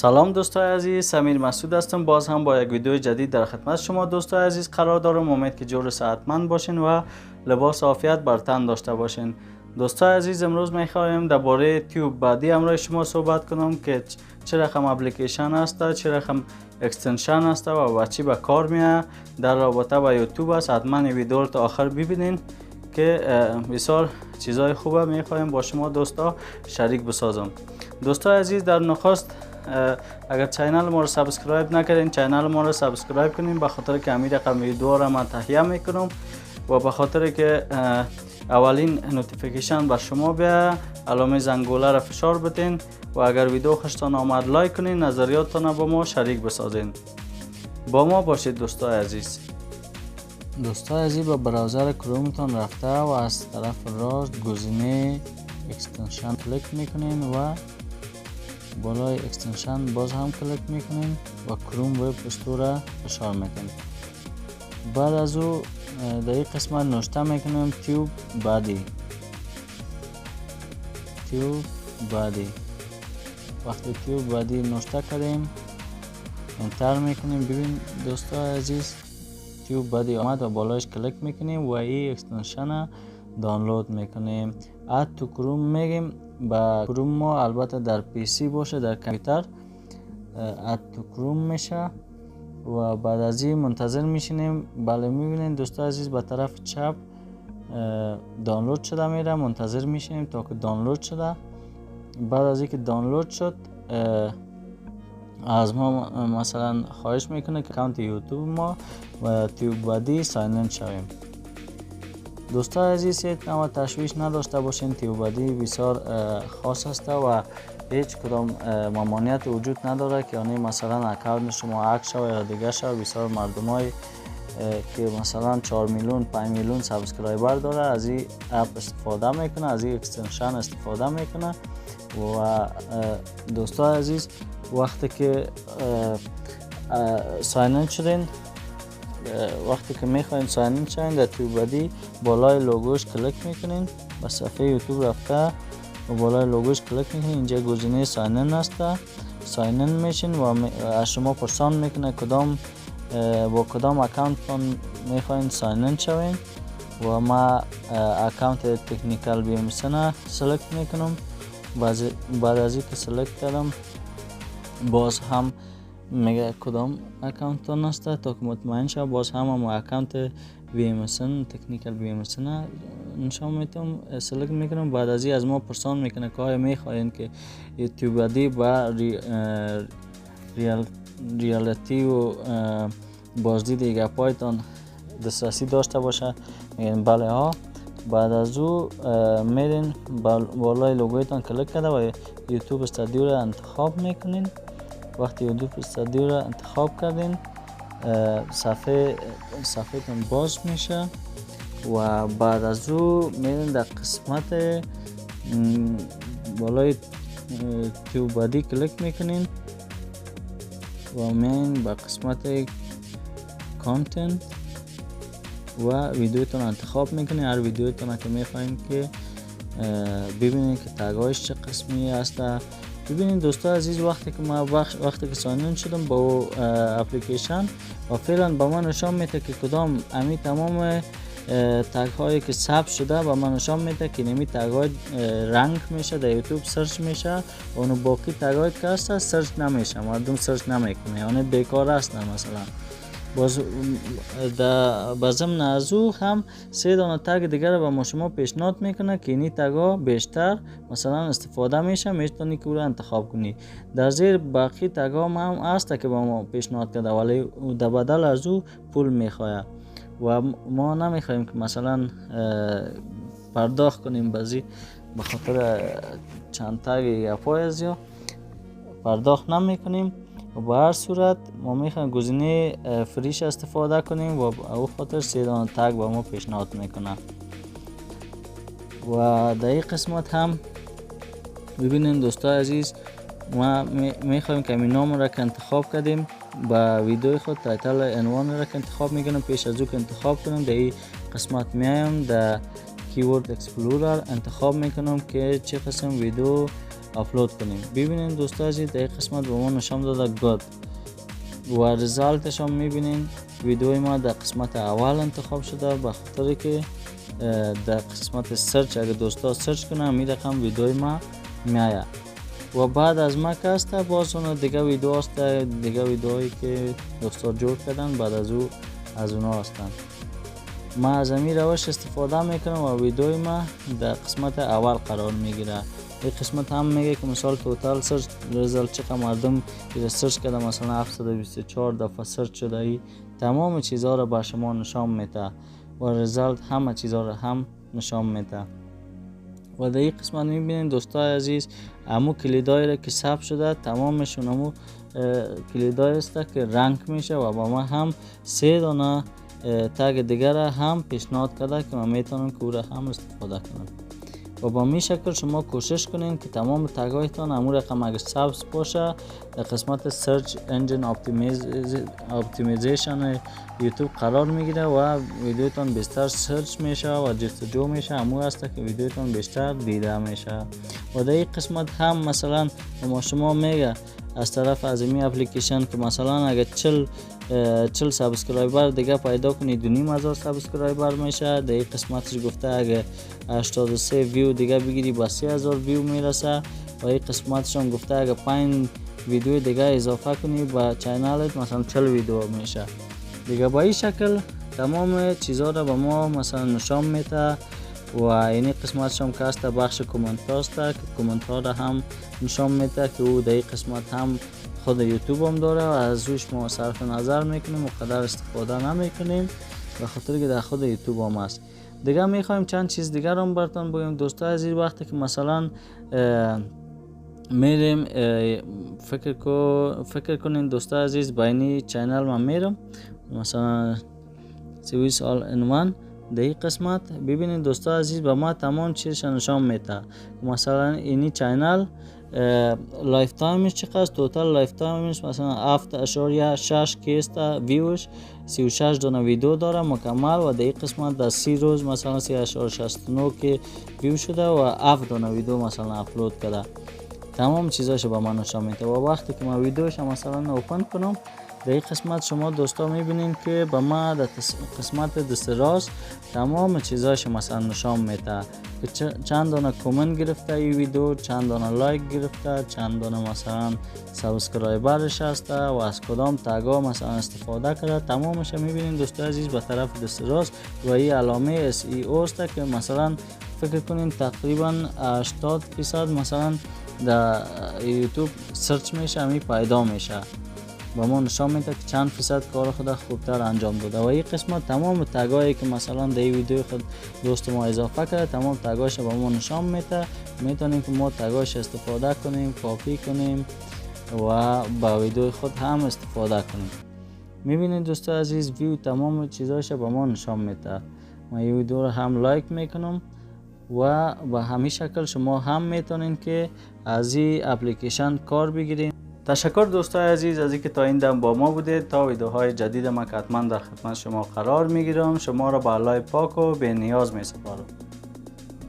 سلام دوستای عزیز، سمیر مسعود هستم. باز هم با یک ویدیو جدید در خدمت شما دوستای عزیز قرار دارم. امید که جور صحتمند باشین و لباس عافیت بر تن داشته باشین. دوستای عزیز، امروز میخوایم درباره TubeBuddy همراه شما صحبت کنم که چه رقم اپلیکیشن است، چه رقم اکستنشن است و چی به کار میاد در رابطه با یوتیوب است. حتما این ویدیو رو تا آخر ببینین که بسیار چیزای خوبه میخوایم با شما دوستا شریک بسازم. دوستای عزیز، در نخست اگر چینل ما رو سابسکرایب نکردین چینل ما رو سابسکرایب کنین، به خاطر که همین رقم ویدیو را من تهیه میکنم و به خاطر که اولین نوتیفیکیشن به شما بیا، علامه زنگوله را فشار بدین و اگر ویدیو خوشتان آمد لایک کنین، نظریاتتان با ما شریک بسازین. با ما باشید دوستای عزیز. دوستای عزیز، با براوزر کرومتان رفته و از طرف راست گزینه اکستنشن کلیک میکنین و بالای اکستنشن باز هم کلیک میکنین و کروم وب استور را فشار میکنین. بعد از او در این قسمت نوشته میکنیم TubeBuddy. وقتی TubeBuddy نوشته کردیم انتر میکنیم. ببین دوستای عزیز، TubeBuddy آمد و بالایش کلیک میکنیم و این اکستنشن دانلود میکنیم. اد تو کروم میگیم. با کروم ما البته در پی سی باشه، در کامپیوتر اد تو کروم میشه و بعد از این منتظر میشینیم. بله میبینین دوستان عزیز، به طرف چپ دانلود شده میره. منتظر میشینیم تا که دانلود شده. بعد از اینکه دانلود شد از ما مثلا خواهش میکنه که اکانت یوتیوب ما و TubeBuddy ساین این شویم. دوستان عزیز، یک نوع تشویش نداشته باشین. TubeBuddy بسیار خاص است و هیچ کدام ممانعت وجود نداره که یعنی مثلا اکانت شما هک شود یا دیگه شود. بسیار مردمای که مثلا 4 میلیون 5 میلیون سابسکرایبر داره از این اپ استفاده میکنه، از این اکستنشن استفاده میکنه. و دوستان عزیز، وقتی که ساین این شدین، وقتی که میخواین ساین این شوین در TubeBuddy بالای لوگوش کلیک میکنین. به صفحه یوتیوب رفته و بالای لوگوش کلیک میکنین. اینجا گزینه ساین این است. ساین این میشین و از شما پرسان میکنه با کدام اکانت میخواین ساین این شوین و ما اکانت technicalbmsn سلکت میکنم. بعد از اینکه سلکت کردم باز هم میگه کدام اکانت است تا که مطمئن شم. باز هم اکانت Bmsn technicalbmsn نشان میتونم سلکت میکنم. بعد از این از ما پرسان میکنه که آیا میخواین که TubeBuddy با ریالیتی و بازدید گپایتان دسترسی داشته باشه. میگن بله ها. بعد از او میرین بالای لوگویتان کلیک کرده و یوتیوب استودیو را انتخاب میکنین. وقتی یوتیوب استودیو را انتخاب کردین صفحه تون باز میشه و بعد از او میرین در قسمت بالای TubeBuddy کلیک میکنین و میرین به قسمت کانتنت و ویدیوتون انتخاب میکنین. هر ویدیوتون که میخواین که ببینین که تگایش چه قسمی هست. ببینین دوستان عزیز، وقتی که ساین این شدم با اپلیکیشن و فعلا به من نشان میده که کدام امی تمام تگ هایی که ثبت شده به من نشان میده که نمی تگ های رنگ میشه در یوتیوب سرچ میشه و اون باقی تگ های که هست سرچ نمیشه، مردم سرچ نمیکنه، یعنی بیکار هستن. مثلا باز به ضمن از او هم 3 دانه تگ دیگر به ما شما پیشنهاد میکنه که اینی تگ ها بیشتر مثلا استفاده میشه، میتونی که او را انتخاب کنی. در زیر باقی تگ ها هم هست که به ما پیشنهاد کرده ولی در بدل از او پول میخواه و ما نمیخوایم که مثلا پرداخت کنیم بازی به خاطر چند تگ یا پایز یا پرداخت نمیکنیم. و به هر صورت ما میخوایم گزینه فریش استفاده کنیم و او خاطر 3 دانه تگ به ما پیشنهاد میکنه. و در این قسمت هم ببینین دوستان عزیز، ما میخوایم که این نام را که انتخاب کردیم با ویدیو خود تایتل عنوان را که انتخاب میکنم. پیش از او که انتخاب کنم در این قسمت میایم در کیورد اکسپلورر انتخاب میکنم که چه قسم ویدیو آپلود کنیم. ببینین دوستان عزیز در این قسمت به ما نشان داده گاد و رزالتش هم میبینین. ویدیوی ما در قسمت اول انتخاب شده به خاطر که در قسمت سرچ اگه دوستا سرچ کنن می رقم ویدیوی ما میایه و بعد از ما که هسته باز اون دیگه ویدیو هسته، دیگه ویدیوهایی که دوستا جور کردن بعد از اونا هستن. ما از این روش استفاده میکنم و ویدیوی ما در قسمت اول قرار میگیره. این قسمت هم میگه که مثال توتال سرچ رزالت چقدر مردم سرچ کرده، مثلا 724 دفعه سرچ شده. ای تمام چیزها رو با شما نشان میده و رزالت همه چیزها رو هم نشان میده. و در این قسمت میبینید دوستای عزیز امو کلیدایی را که ثبت شده تمامشون امو کلیدایی است که رنگ میشه و با ما هم 3 دانه تگ دیگر هم پیشنهاد کرده که من میتونم که او را هم استفاده کنم. و با می شکل شما کوشش کنین که تمام تگ هایتان امو رقم اگر سبز باشه در قسمت سرچ انجین اپتیمیزیشن یوتیوب قرار میگیره و ویدیوتان بیشتر سرچ میشه و جستجو میشه. امو است که ویدیوتان بیشتر دیده میشه. و در این قسمت هم مثلا شما میگه از طرف از این اپلیکیشن که مثلا اگر 40 سابسکرایبر دیگه پیدا کنید 2500 سابسکرایبر میشه. در این قسمتش گفته اگر 83 ویو دیگه بگیری با 3000 ویو میرسه. و این قسمتش هم گفته اگر 5 ویدیو دیگه اضافه کنی با چینلت مثلا 40 ویدیو میشه دیگه. با این شکل تمام چیزها رو با ما مثلا نشان میده. و این قسمتش هم که هست بخش کامنت هست که کامنت ها رو هم نشان میده که او در این قسمت هم خود یوتیوب هم داره و از روش ما صرف نظر میکنیم و قدر استفاده نمیکنیم به خاطر که در خود یوتیوب هم هست. دیگه میخوایم چند چیز دیگر هم براتون بگیم دوستا عزیز. وقتی که مثلا میریم فکر کنین دوستا عزیز با اینی چینل من میرم مثلا سویس آل انوان در این قسمت ببینید دوستا عزیز به ما تمام چیزش نشان میده. مثلا اینی چینل لایف تایمش چقدر، توتال لایف تایمش مثلا 7.6 کیست ویوش 36 دونه ویدیو داره مکمل و در این قسمت در 30 روز مثلا 3.69 که ویو شده و 7 دونه ویدیو مثلا اپلود کرده. تمام چیزاش به من نشان میده. و وقتی که من ویدیوش مثلا اوپن کنم در این قسمت شما دوستا میبینین که به ما در قسمت دست راست تمام چیزاش مثلا نشان میده که چند دانه کامنت گرفته این ویدیو، چند دانه لایک گرفته، چند دانه مثلا سابسکرایبرش هسته و از کدام تگا مثلا استفاده کرده. تمامش میبینین دوستا عزیز به طرف دست راست و این علامه SEO است که مثلا فکر کنین تقریبا 80% مثلا در یوتیوب سرچ میشه همی پیدا میشه. با ما نشان میده که چند فیصد کار خود خوبتر انجام داده. و این قسمت تمام تگایی که مثلا در این ویدیو خود دوست ما اضافه کرده تمام تگاش با ما نشان میده. میتونیم که ما تگاش استفاده کنیم، کپی کنیم و با ویدیو خود هم استفاده کنیم. میبینید دوستا عزیز ویو تمام چیزاش با ما نشان میده. ما این ویدیو رو هم لایک میکنم و به همین شکل شما هم میتونین که از این اپلیکیشن کار بگیرین. تشکر دوستای عزیز از اینکه تا این دم با ما بودید. تا ویدیوهای جدید ما که حتما در خدمت شما قرار میگیرم. شما را به الله پاک و به نیاز میسپارم.